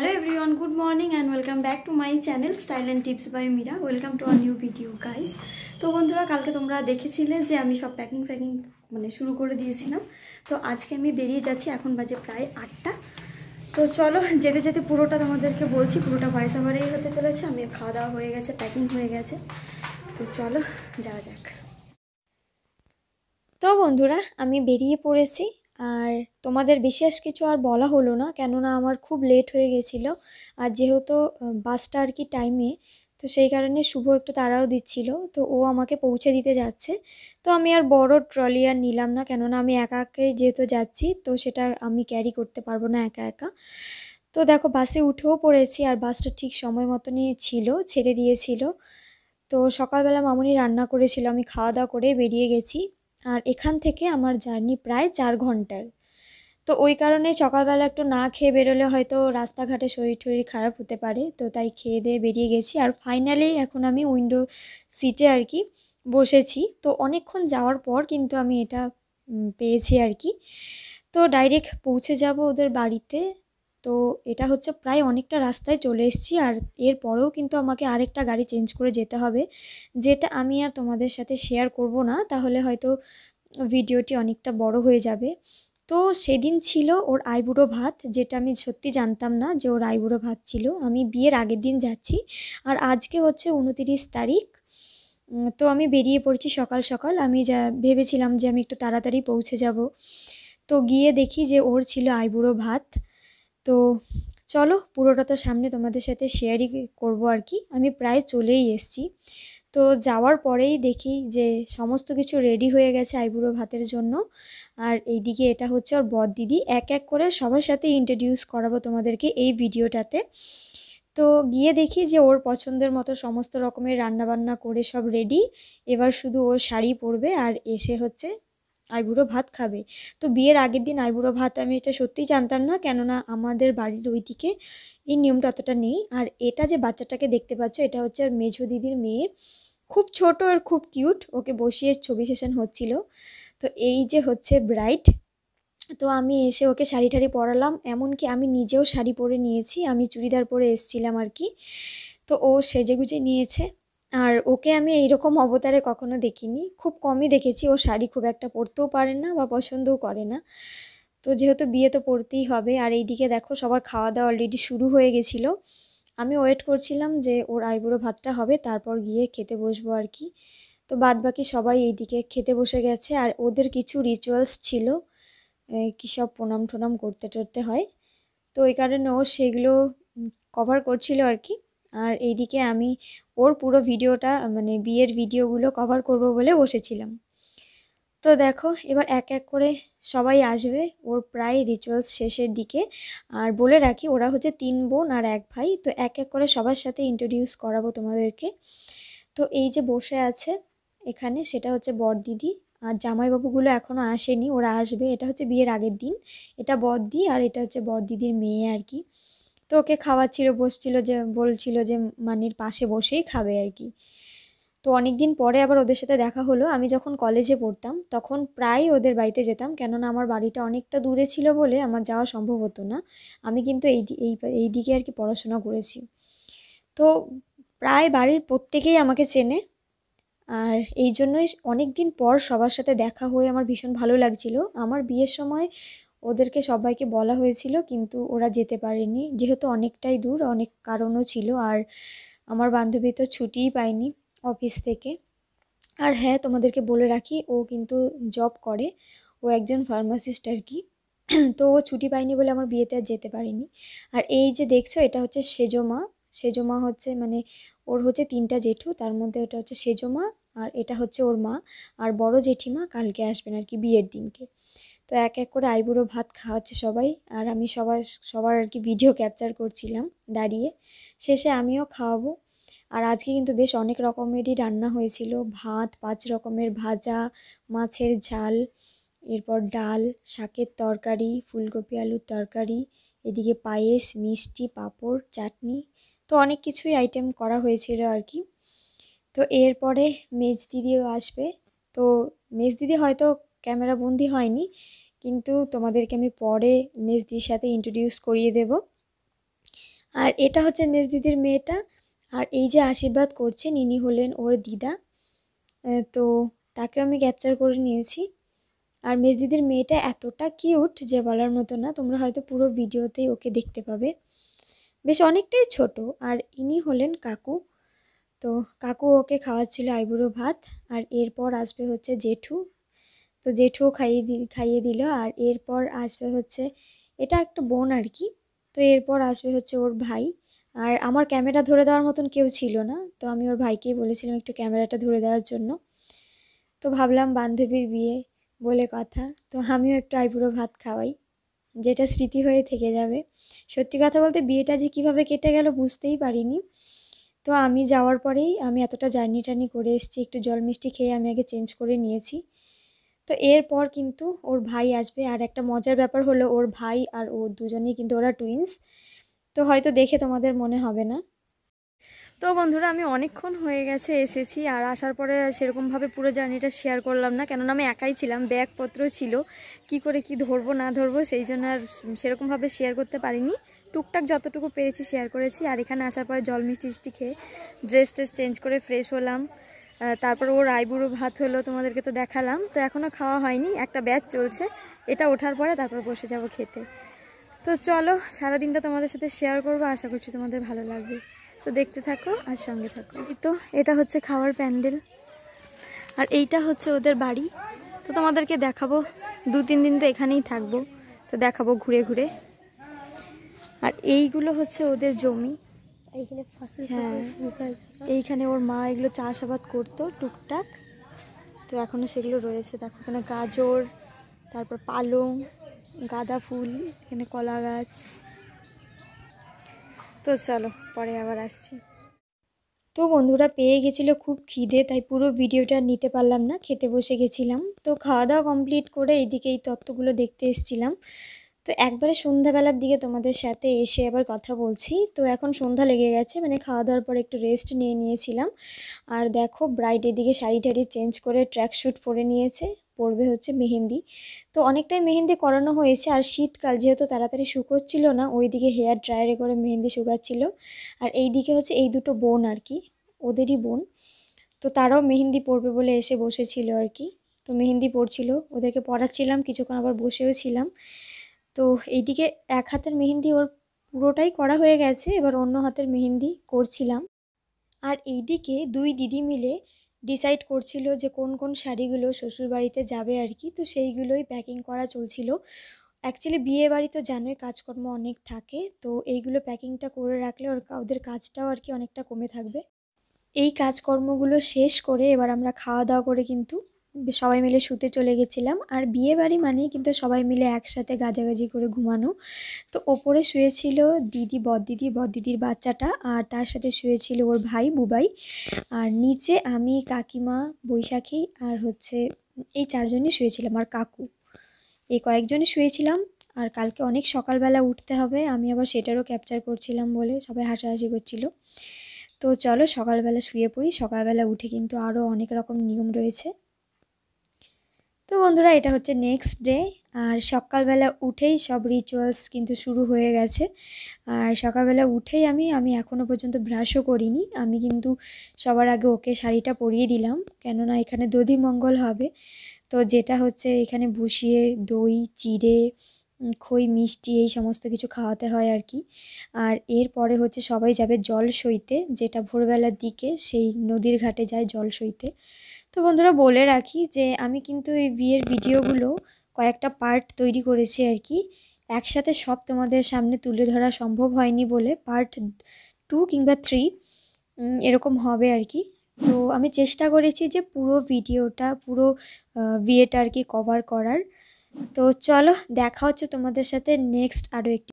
Hello everyone, good morning and welcome back to my channel Style and Tips by Mira. Welcome to our new video guys. তো বন্ধুরা কালকে তোমরা দেখেছিলে যে আমি সব প্যাকিং মানে শুরু করে দিয়েছিলাম। তো আজকে আমি বেরিয়ে যাচ্ছি, এখন বাজে প্রায় 8টা। তো চলো যেতে যেতে পুরোটা তোমাদেরকে বলছি, পুরোটা ভয়েস ওভারেই হতে চলেছে। আমি খাওয়া দাওয়া হয়ে গেছে, প্যাকিং হয়ে গেছে, তো চলো যাওয়া যাক। তো বন্ধুরা আমি বেরিয়ে পড়েছি, আর তোমাদের বিশেষ কিছু আর বলা হলো না, কেননা আমার খুব লেট হয়ে গেছিলো। আর যেহেতু বাসটা আর কি টাইমে, তো সেই কারণে শুভ একটু তাড়াও দিচ্ছিল, তো ও আমাকে পৌঁছে দিতে যাচ্ছে। তো আমি আর বড় ট্রলি আর নিলাম না, কেননা আমি একা একাই যেহেতু যাচ্ছি, তো সেটা আমি ক্যারি করতে পারবো না একা একা। তো দেখো বাসে উঠেও পড়েছি, আর বাসটা ঠিক সময় মতনই ছিল, ছেড়ে দিয়েছিল। তো সকালবেলা মামুনি রান্না করেছিল, আমি খাওয়া দাওয়া করে বেরিয়ে গেছি। আর এখান থেকে আমার জার্নি প্রায় 4 ঘন্টার। তো ওই কারণে সকালবেলা একটু না খেয়ে বেরোলে হয়তো রাস্তাঘাটে শরীর টরীর খারাপ হতে পারে, তো তাই খেয়ে দিয়ে বেরিয়ে গেছি। আর ফাইনালি এখন আমি উইন্ডো সিটে আর কি বসেছি। তো অনেকক্ষণ যাওয়ার পর কিন্তু আমি এটা পেয়েছি আর কি। তো ডাইরেক্ট পৌঁছে যাব ওদের বাড়িতে। তো এটা হচ্ছে প্রায় অনেকটা রাস্তায় চলে এসেছি, আর এরপরেও কিন্তু আমাকে আরেকটা গাড়ি চেঞ্জ করে যেতে হবে, যেটা আমি আর তোমাদের সাথে শেয়ার করব না, তাহলে হয়তো ভিডিওটি অনেকটা বড় হয়ে যাবে। তো সেদিন ছিল ওর আইবুড়ো ভাত, যেটা আমি সত্যি জানতাম না যে ওর আইবুড়ো ভাত ছিল। আমি বিয়ের আগের দিন যাচ্ছি, আর আজকে হচ্ছে 29 তারিখ। তো আমি বেরিয়ে পড়ছি সকাল সকাল। আমি ভেবেছিলাম যে আমি একটু তাড়াতাড়ি পৌঁছে যাব। তো গিয়ে দেখি যে ওর ছিল আইবুড়ো ভাত। তো চলো পুরোটা তো সামনে তোমাদের সাথে শেয়ারই করবো আর কি। আমি প্রায় চলেই এসেছি। তো যাওয়ার পরেই দেখি যে সমস্ত কিছু রেডি হয়ে গেছে আইবুড়ো ভাতের জন্য। আর এইদিকে এটা হচ্ছে ওর বরদিদি। এক এক করে সবার সাথে ইন্ট্রোডিউস করাবো তোমাদেরকে এই ভিডিওটাতে। তো গিয়ে দেখি যে ওর পছন্দের মতো সমস্ত রকমের রান্নাবান্না করে সব রেডি। এবার শুধু ওর শাড়ি পরবে আর এসে হচ্ছে আইবুড়ো ভাত খাবে। তো বিয়ের আগের দিন আইবুড়ো ভাত আমি এটা সত্যিই জানতাম না, কেননা আমাদের বাড়ির ওইদিকে এই নিয়মটা অতটা নেই। আর এটা যে বাচ্চাটাকে দেখতে পাচ্ছ, এটা হচ্ছে আর মেঝো দিদির মেয়ে, খুব ছোট আর খুব কিউট। ওকে বসিয়ে ছবি সেশন হচ্ছিল। তো এই যে হচ্ছে ব্রাইড। তো আমি এসে ওকে শাড়ি টাড়ি পরালাম, এমনকি আমি নিজেও শাড়ি পরে নিয়েছি, আমি চুড়িদার পরে এসেছিলাম আর কি। তো ও সেজেগুজে নিয়েছে। আর ওকে আমি এইরকম অবতারে কখনো দেখিনি, খুব কমই দেখেছি। ও শাড়ি খুব একটা পরতেও পারে না বা পছন্দও করে না। তো যেহেতু বিয়ে তো পরতেই হবে। আর এইদিকে দেখো সবার খাওয়া দাওয়া অলরেডি শুরু হয়ে গেছিলো। আমি ওয়েট করছিলাম যে ওর আইবুড়ো ভাতটা হবে, তারপর গিয়ে খেতে বসবো আর কি। তো বাদ বাকি সবাই এইদিকে খেতে বসে গেছে। আর ওদের কিছু রিচুয়ালস ছিল, কী সব প্রণাম ঠোনাম করতে টরতে হয়, তো ওই কারণে ও সেগুলো কভার করছিল আর কি। আর এইদিকে আমি ওর পুরো ভিডিওটা মানে বিয়ের ভিডিওগুলো কভার করব বলে বসেছিলাম। তো দেখো এবার এক এক করে সবাই আসবে, ওর প্রায় রিচুয়ালস শেষের দিকে। আর বলে রাখি ওরা হচ্ছে 3 বোন আর 1 ভাই। তো এক এক করে সবার সাথে ইন্ট্রোডিউস করাবো তোমাদেরকে। তো এই যে বসে আছে এখানে, সেটা হচ্ছে বরদিদি। আর জামাইবাবুগুলো এখনও আসেনি, ওরা আসবে। এটা হচ্ছে বিয়ের আগের দিন। এটা বরদি, আর এটা হচ্ছে বরদিদির মেয়ে আর কি। তো ওকে খাওয়াচ্ছিল, বসছিল, যে বলছিল যে মানির পাশে বসেই খাবে আর কি। তো অনেক দিন পরে আবার ওদের সাথে দেখা হলো। আমি যখন কলেজে পড়তাম তখন প্রায় ওদের বাড়িতে যেতাম, কেননা আমার বাড়িটা অনেকটা দূরে ছিল বলে আমার যাওয়া সম্ভব হতো না। আমি কিন্তু এই দিকে আর কি পড়াশোনা করেছি। তো প্রায় বাড়ির প্রত্যেকেই আমাকে চেনে। আর এই জন্যই অনেক দিন পর সবার সাথে দেখা হয়ে আমার ভীষণ ভালো লাগছিল। আমার বিয়ের সময় ওদেরকে সবাইকে বলা হয়েছিল, কিন্তু ওরা যেতে পারেনি, যেহেতু অনেকটাই দূর, অনেক কারণও ছিল। আর আমার বান্ধবী তো ছুটিই পায়নি অফিস থেকে। আর হ্যাঁ, তোমাদেরকে বলে রাখি ও কিন্তু জব করে, ও একজন ফার্মাসিস্ট আর কি। তো ও ছুটি পায়নি বলে আমার বিয়েতে আর যেতে পারিনি। আর এই যে দেখছো এটা হচ্ছে সেজো মা। সেজো মা হচ্ছে মানে ওর হচ্ছে 3টা জেঠু, তার মধ্যে ওটা হচ্ছে সেজো মা, আর এটা হচ্ছে ওর মা। আর বড় জেঠিমা কালকে আসবেন আর কি বিয়ের দিনকে। তো এক এক করে আইবুড়ো ভাত খাওয়াচ্ছে সবাই, আর আমি সবার আর কি ভিডিও ক্যাপচার করছিলাম দাঁড়িয়ে। শেষে আমিও খাওয়াবো। আর আজকে কিন্তু বেশ অনেক রকমেরই রান্না হয়েছিল। ভাত, 5 রকমের ভাজা, মাছের ঝাল, এরপর ডাল, শাকের তরকারি, ফুলকপি আলুর তরকারি, এদিকে পায়েস, মিষ্টি, পাঁপড়, চাটনি। তো অনেক কিছুই আইটেম করা হয়েছিল আর কি। তো এরপরে মেজ দিদিও আসবে। তো মেজ দিদি হয়তো ক্যামেরা বন্দি হয়নি, কিন্তু তোমাদেরকে আমি পরে মেজ দিদির সাথে ইন্ট্রোডিউস করিয়ে দেব। আর এটা হচ্ছে মেজ দিদির মেয়েটা। আর এই যে আশীর্বাদ করছেন ইনি হলেন ওর দিদা। তো তাকে আমি ক্যাপচার করে নিয়েছি। আর মেজ দিদির মেয়েটা এতটা কিউট যে বলার মতো না, তোমরা হয়তো পুরো ভিডিওতেই ওকে দেখতে পাবে। বেশ অনেকটাই ছোট। আর ইনি হলেন কাকু। তো কাকু ওকে খাওয়াচ্ছিল আইবুড়ো ভাত। আর এরপর আসবে হচ্ছে জেঠু। তো জেঠুও খাইয়ে দিল। আর এরপর আসবে হচ্ছে, এটা একটা বোন আর কি। তো এরপর আসবে হচ্ছে ওর ভাই। আর আমার ক্যামেরা ধরে দেওয়ার মতন কেউ ছিল না, তো আমি ওর ভাইকেই বলেছিলাম একটু ক্যামেরাটা ধরে দেওয়ার জন্য। তো ভাবলাম বান্ধবীর বিয়ে বলে কথা, তো আমিও একটু আইবুড়ো ভাত খাওয়াই, যেটা স্মৃতি হয়ে থেকে যাবে। সত্যি কথা বলতে বিয়েটা যে কীভাবে কেটে গেল বুঝতেই পারিনি। তো আমি যাওয়ার পরেই আমি এতটা জার্নি করে এসেছি, একটু জল মিষ্টি খেয়ে আমি আগে চেঞ্জ করে নিয়েছি। তো এরপর কিন্তু ওর ভাই আসবে। আর একটা মজার ব্যাপার হলো ওর ভাই আর ও দুজনেই কিন্তু ওরা টুইন্স। তো হয়তো দেখে তোমাদের মনে হবে না। তো বন্ধুরা আমি অনেকক্ষণ হয়ে গেছে এসেছি, আর আসার পরে সেরকমভাবে পুরো জার্নিটা শেয়ার করলাম না, কেননা আমি একাই ছিলাম, ব্যাগপত্র ছিল, কি করে কি ধরবো না ধরবো সেই জন্য আর সেরকমভাবে শেয়ার করতে পারিনি। টুকটাক যতটুকু পেরেছি শেয়ার করেছি। আর এখানে আসার পরে জল মিষ্টি খেয়ে ড্রেস চেঞ্জ করে ফ্রেশ হলাম। তারপর ওর আইবুড়ো ভাত হলো, তোমাদেরকে তো দেখালাম। তো এখনও খাওয়া হয়নি, একটা ব্যাচ চলছে, এটা ওঠার পরে তারপর বসে যাব খেতে। তো চলো সারাদিনটা তোমাদের সাথে শেয়ার করবো, আশা করছি তোমাদের ভালো লাগবে। তো দেখতে থাকো আর সঙ্গে থাকো। তো এটা হচ্ছে খাওয়ার প্যান্ডেল, আর এইটা হচ্ছে ওদের বাড়ি। তো তোমাদেরকে দেখাবো, 2-3 দিন তো এখানেই থাকবো, তো দেখাবো ঘুরে ঘুরে। আর এইগুলো হচ্ছে ওদের জমি। হ্যাঁ, এইখানে ওর মা এগুলো চাষাবাদ করতো টুকটাক, তো এখনও সেগুলো রয়েছে। দেখো এখানে গাজর, তারপর পালং, গাঁদা ফুল, এখানে কলা গাছ। তো চলো পরে আবার আসছি। তো বন্ধুরা পেয়ে গেছিলো খুব খিদে, তাই পুরো ভিডিওটা নিতে পারলাম না, খেতে বসে গেছিলাম। তো খাওয়া দাওয়া কমপ্লিট করে এইদিকে এই তত্ত্বগুলো দেখতে এসেছিলাম। তো একবারে সন্ধ্যাবেলার দিকে তোমাদের সাথে এসে আবার কথা বলছি। তো এখন সন্ধ্যা লেগে গেছে, মানে খাওয়া দাওয়ার পর একটু রেস্ট নিয়েছিলাম। আর দেখো ব্রাইডের দিকে শাড়ি টাড়ি চেঞ্জ করে ট্র্যাক স্যুট পরে নিয়েছে, পরবে হচ্ছে মেহেন্দি। তো অনেকটাই মেহেন্দি করানো হয়েছে। আর শীতকাল যেহেতু তাড়াতাড়ি শুকোচ্ছিল না, ওইদিকে হেয়ার ড্রায়ারে করে মেহেন্দি শুকাচ্ছিল। আর এই দিকে হচ্ছে এই দুটো বোন আর কি, ওদেরই বোন। তো তারাও মেহেন্দি পরবে বলে এসে বসেছিল আর কি। তো মেহেন্দি পরছিল, ওদেরকে পড়াচ্ছিলাম, কিছুক্ষণ আবার বসেও ছিলাম। তো এইদিকে এক হাতের মেহেন্দি ওর পুরোটাই করা হয়ে গেছে, এবার অন্য হাতের মেহেন্দি করছিলাম। আর এইদিকে দুই দিদি মিলে ডিসাইড করছিল যে কোন কোন শাড়িগুলো শ্বশুরবাড়িতে যাবে আর কি। তো সেইগুলোই প্যাকিং করা চলছিল। অ্যাকচুয়ালি বিয়ে বাড়ি তো জানোই কাজকর্ম অনেক থাকে, তো এইগুলো প্যাকিংটা করে রাখলে ওদের কাজটাও আর কি অনেকটা কমে থাকবে। এই কাজকর্মগুলো শেষ করে এবার আমরা খাওয়া দাওয়া করে কিন্তু সবাই মিলে শুতে চলে গেছিলাম। আর বিয়ে বাড়ি মানেই কিন্তু সবাই মিলে একসাথে গাজাগাজি করে ঘুমানো। তো ওপরে শুয়েছিল দিদি, বড়দিদির বাচ্চাটা, আর তার সাথে শুয়েছিল ওর ভাই বুবাই। আর নিচে আমি, কাকিমা, বৈশাখী আর হচ্ছে এই 4 জনই শুয়েছিলাম, আর কাকু, এই কয়েকজনই শুয়েছিলাম। আর কালকে অনেক সকালবেলা উঠতে হবে, আমি আবার সেটারও ক্যাপচার করছিলাম বলে সবাই হাসাহাসি করছিল। তো চলো সকালবেলা শুয়ে পড়ি, সকালবেলা উঠে কিন্তু আরও অনেক রকম নিয়ম রয়েছে। তো বন্ধুরা এটা হচ্ছে নেক্সট ডে। আর সকালবেলা উঠেই সব রিচুয়ালস কিন্তু শুরু হয়ে গেছে। আর সকালবেলা উঠেই আমি এখনও পর্যন্ত ব্রাশও করিনি। আমি কিন্তু সবার আগে ওকে শাড়িটা পরিয়ে দিলাম, কেননা এখানে দধিমঙ্গল হবে। তো যেটা হচ্ছে এখানে বসিয়ে দই, চিড়ে, খই, মিষ্টি এই সমস্ত কিছু খাওয়াতে হয় আর কি। আর এরপরে হচ্ছে সবাই যাবে জল সইতে, যেটা ভোরবেলার দিকে সেই নদীর ঘাটে যায় জল সইতে। তো বন্ধুরা বলে রাখি যে আমি কিন্তু এই বিয়ের ভিডিওগুলো কয়েকটা পার্ট তৈরি করেছি আর কি। একসাথে সব তোমাদের সামনে তুলে ধরা সম্ভব হয়নি বলে পার্ট 2 কিংবা 3 এরকম হবে আর কি। তো আমি চেষ্টা করেছি যে পুরো ভিডিওটা, পুরো বিয়েটা আর কি কভার করার। তো চলো দেখা হচ্ছে তোমাদের সাথে নেক্সট আরও একটি